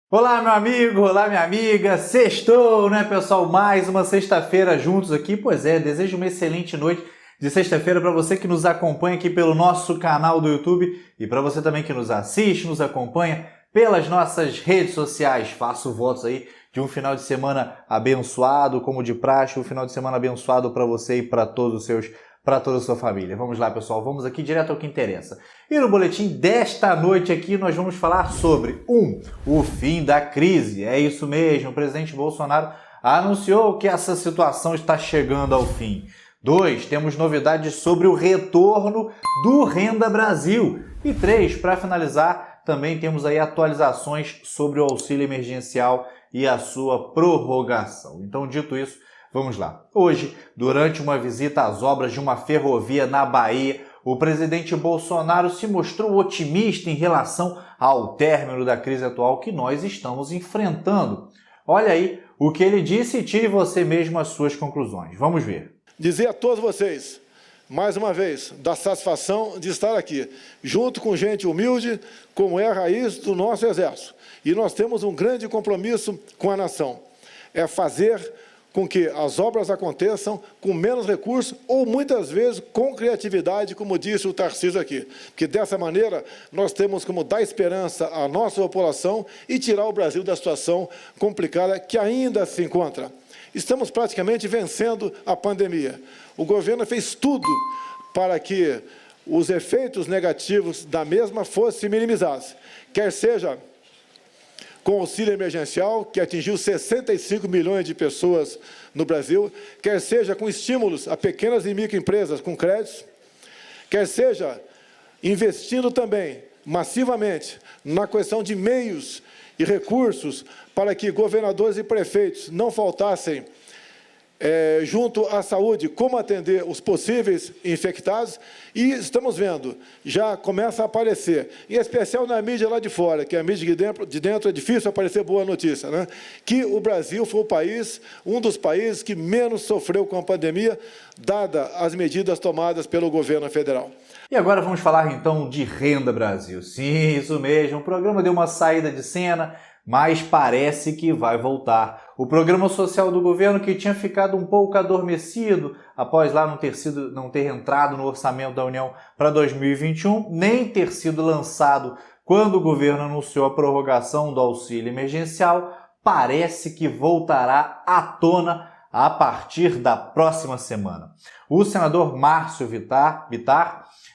Olá, meu amigo, olá, minha amiga, sextou, né, pessoal? Mais uma sexta-feira juntos aqui. Pois é, desejo uma excelente noite de sexta-feira para você que nos acompanha aqui pelo nosso canal do YouTube e para você também que nos assiste, nos acompanha pelas nossas redes sociais. Faço votos aí de um final de semana abençoado, como de praxe, um final de semana abençoado para você e para toda a sua família. Vamos lá, pessoal, vamos aqui direto ao que interessa. E no boletim desta noite aqui nós vamos falar sobre o fim da crise. É isso mesmo, o presidente Bolsonaro anunciou que essa situação está chegando ao fim. 2, temos novidades sobre o retorno do Renda Brasil. E 3, para finalizar, também temos aí atualizações sobre o auxílio emergencial e a sua prorrogação. Então, dito isso, vamos lá. Hoje, durante uma visita às obras de uma ferrovia na Bahia, o presidente Bolsonaro se mostrou otimista em relação ao término da crise atual que nós estamos enfrentando. Olha aí o que ele disse e tire você mesmo as suas conclusões. Vamos ver. Dizer a todos vocês, mais uma vez, da satisfação de estar aqui, junto com gente humilde, como é a raiz do nosso Exército. E nós temos um grande compromisso com a nação. É fazer com que as obras aconteçam com menos recursos ou, muitas vezes, com criatividade, como disse o Tarcísio aqui. Porque, dessa maneira, nós temos como dar esperança à nossa população e tirar o Brasil da situação complicada que ainda se encontra. Estamos praticamente vencendo a pandemia. O governo fez tudo para que os efeitos negativos da mesma fossem minimizados, quer seja com auxílio emergencial, que atingiu 65 milhões de pessoas no Brasil, quer seja com estímulos a pequenas e microempresas com créditos, quer seja investindo também massivamente na questão de meios e recursos para que governadores e prefeitos não faltassem junto à saúde, como atender os possíveis infectados, e estamos vendo, já começa a aparecer, em especial na mídia lá de fora, que a mídia de dentro é difícil aparecer boa notícia, né? Que o Brasil foi o país, um dos países que menos sofreu com a pandemia, dada as medidas tomadas pelo governo federal. E agora vamos falar então de Renda Brasil. Sim, isso mesmo, o programa deu uma saída de cena, mas parece que vai voltar. O programa social do governo, que tinha ficado um pouco adormecido após lá não ter entrado no orçamento da União para 2021, nem ter sido lançado quando o governo anunciou a prorrogação do auxílio emergencial, parece que voltará à tona a partir da próxima semana. O senador Márcio Vittar,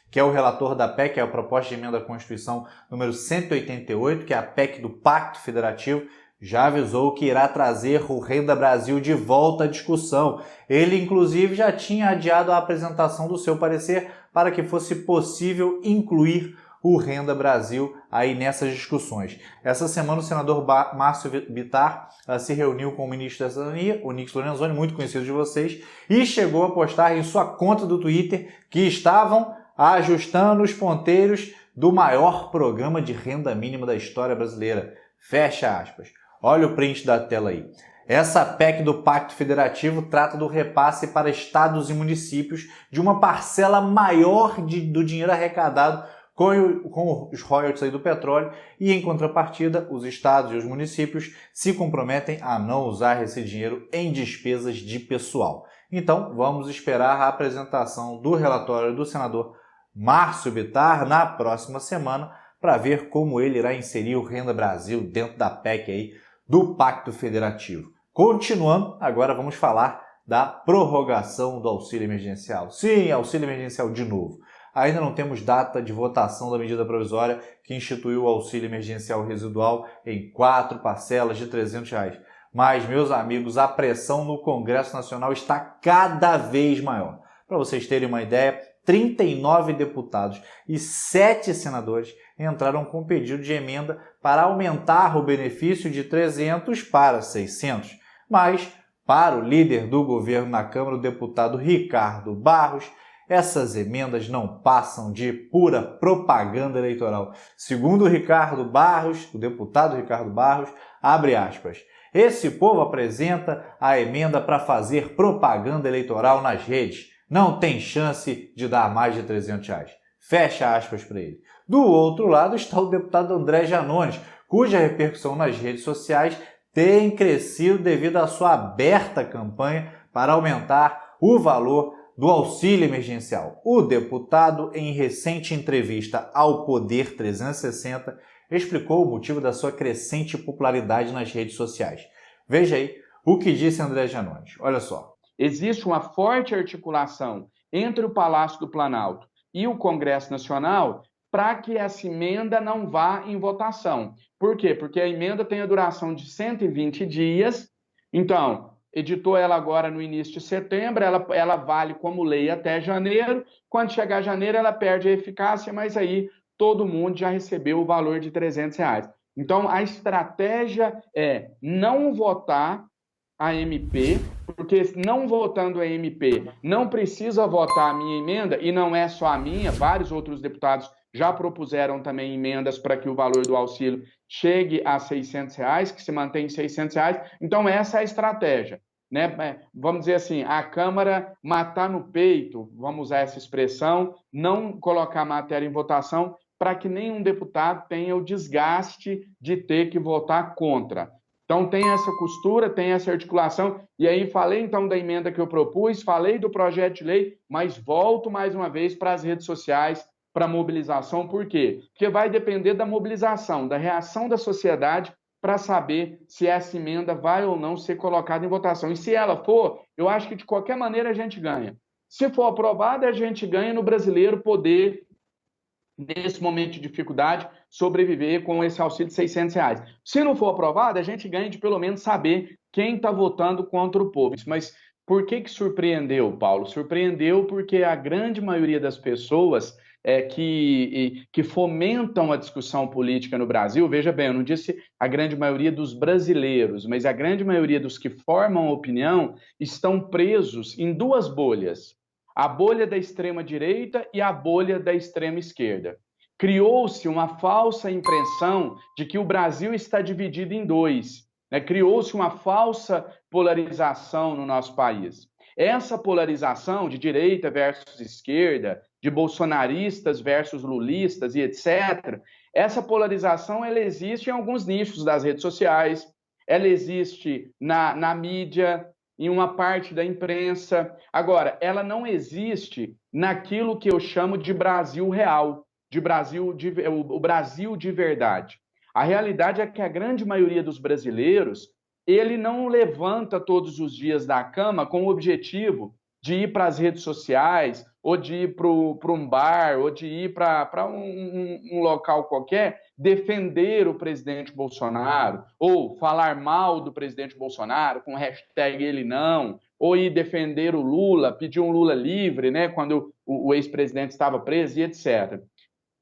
que é o relator da PEC, é a proposta de emenda à Constituição número 188, que é a PEC do Pacto Federativo, já avisou que irá trazer o Renda Brasil de volta à discussão. Ele, inclusive, já tinha adiado a apresentação do seu parecer para que fosse possível incluir o Renda Brasil aí nessas discussões. Essa semana o senador Márcio Vittar se reuniu com o ministro da Cidadania, o Onyx Lorenzoni, muito conhecido de vocês, e chegou a postar em sua conta do Twitter que estavam ajustando os ponteiros do maior programa de renda mínima da história brasileira. Fecha aspas. Olha o print da tela aí. Essa PEC do Pacto Federativo trata do repasse para estados e municípios de uma parcela maior do dinheiro arrecadado com os royalties aí do petróleo e, em contrapartida, os estados e os municípios se comprometem a não usar esse dinheiro em despesas de pessoal. Então, vamos esperar a apresentação do relatório do senador Márcio Vittar na próxima semana para ver como ele irá inserir o Renda Brasil dentro da PEC aí do Pacto Federativo. Continuando, agora vamos falar da prorrogação do auxílio emergencial. Sim, auxílio emergencial de novo. Ainda não temos data de votação da medida provisória que instituiu o auxílio emergencial residual em 4 parcelas de R$300. Mas, meus amigos, a pressão no Congresso Nacional está cada vez maior. Para vocês terem uma ideia, 39 deputados e 7 senadores entraram com pedido de emenda para aumentar o benefício de 300 para 600. Mas, para o líder do governo na Câmara, o deputado Ricardo Barros, essas emendas não passam de pura propaganda eleitoral. Segundo o deputado Ricardo Barros, abre aspas, esse povo apresenta a emenda para fazer propaganda eleitoral nas redes. Não tem chance de dar mais de R$300. Fecha aspas para ele. Do outro lado está o deputado André Janones, cuja repercussão nas redes sociais tem crescido devido à sua aberta campanha para aumentar o valor do auxílio emergencial. O deputado, em recente entrevista ao Poder 360, explicou o motivo da sua crescente popularidade nas redes sociais. Veja aí o que disse André Janones. Olha só. Existe uma forte articulação entre o Palácio do Planalto e o Congresso Nacional para que essa emenda não vá em votação. Por quê? Porque a emenda tem a duração de 120 dias, então, editou ela agora no início de setembro, ela vale como lei até janeiro, quando chegar janeiro ela perde a eficácia, mas aí todo mundo já recebeu o valor de R$300. Então, a estratégia é não votar a MP, porque não votando a MP, não precisa votar a minha emenda, e não é só a minha, vários outros deputados já propuseram também emendas para que o valor do auxílio chegue a R$600, que se mantém em R$600. Então, essa é a estratégia, né? Vamos dizer assim, a Câmara matar no peito, vamos usar essa expressão, não colocar a matéria em votação para que nenhum deputado tenha o desgaste de ter que votar contra. Então, tem essa costura, tem essa articulação, e aí falei então da emenda que eu propus, falei do projeto de lei, mas volto mais uma vez para as redes sociais, para a mobilização. Por quê? Porque vai depender da mobilização, da reação da sociedade para saber se essa emenda vai ou não ser colocada em votação. E se ela for, eu acho que de qualquer maneira a gente ganha. Se for aprovada, a gente ganha no brasileiro poder, nesse momento de dificuldade, sobreviver com esse auxílio de R$600. Se não for aprovado, a gente ganha de pelo menos saber quem está votando contra o povo. Mas por que surpreendeu, Paulo? Surpreendeu porque a grande maioria das pessoas que fomentam a discussão política no Brasil, veja bem, eu não disse a grande maioria dos brasileiros, mas a grande maioria dos que formam opinião estão presos em duas bolhas. A bolha da extrema-direita e a bolha da extrema-esquerda. Criou-se uma falsa impressão de que o Brasil está dividido em dois, né? Criou-se uma falsa polarização no nosso país. Essa polarização de direita versus esquerda, de bolsonaristas versus lulistas e etc., essa polarização ela existe em alguns nichos das redes sociais, ela existe na mídia, em uma parte da imprensa. Agora, ela não existe naquilo que eu chamo de Brasil real, o Brasil de verdade. A realidade é que a grande maioria dos brasileiros, ele não levanta todos os dias da cama com o objetivo de ir para as redes sociais, ou de ir para um bar, ou de ir para um local qualquer, defender o presidente Bolsonaro, ou falar mal do presidente Bolsonaro, com hashtag ele não, ou ir defender o Lula, pedir um Lula livre, né, quando o ex-presidente estava preso e etc.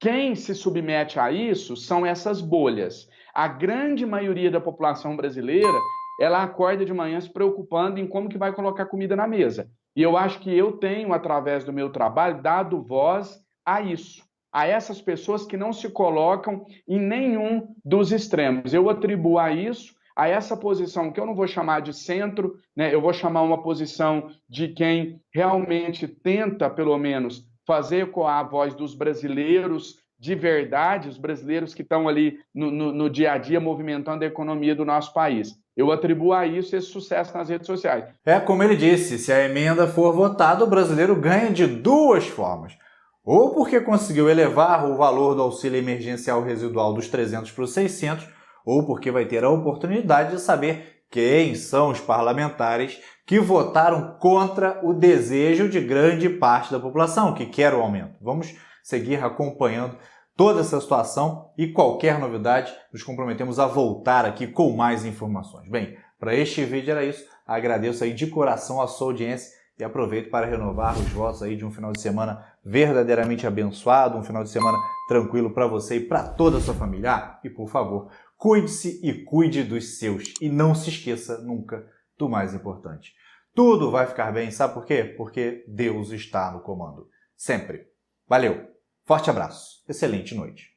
Quem se submete a isso são essas bolhas. A grande maioria da população brasileira, ela acorda de manhã se preocupando em como que vai colocar comida na mesa. E eu acho que eu tenho, através do meu trabalho, dado voz a isso, a essas pessoas que não se colocam em nenhum dos extremos. Eu atribuo a isso, a essa posição que eu não vou chamar de centro, né? Eu vou chamar uma posição de quem realmente tenta, pelo menos, fazer ecoar a voz dos brasileiros de verdade, os brasileiros que estão ali no dia a dia movimentando a economia do nosso país. Eu atribuo a isso esse sucesso nas redes sociais. Como ele disse, se a emenda for votada, o brasileiro ganha de duas formas. Ou porque conseguiu elevar o valor do auxílio emergencial residual dos 300 para os 600, ou porque vai ter a oportunidade de saber quem são os parlamentares que votaram contra o desejo de grande parte da população, que quer o aumento. Vamos seguir acompanhando toda essa situação e qualquer novidade, nos comprometemos a voltar aqui com mais informações. Bem, para este vídeo era isso. Agradeço aí de coração a sua audiência e aproveito para renovar os votos aí de um final de semana verdadeiramente abençoado, um final de semana tranquilo para você e para toda a sua família. E, por favor, cuide-se e cuide dos seus. E não se esqueça nunca do mais importante. Tudo vai ficar bem, sabe por quê? Porque Deus está no comando. Sempre. Valeu! Forte abraço. Excelente noite.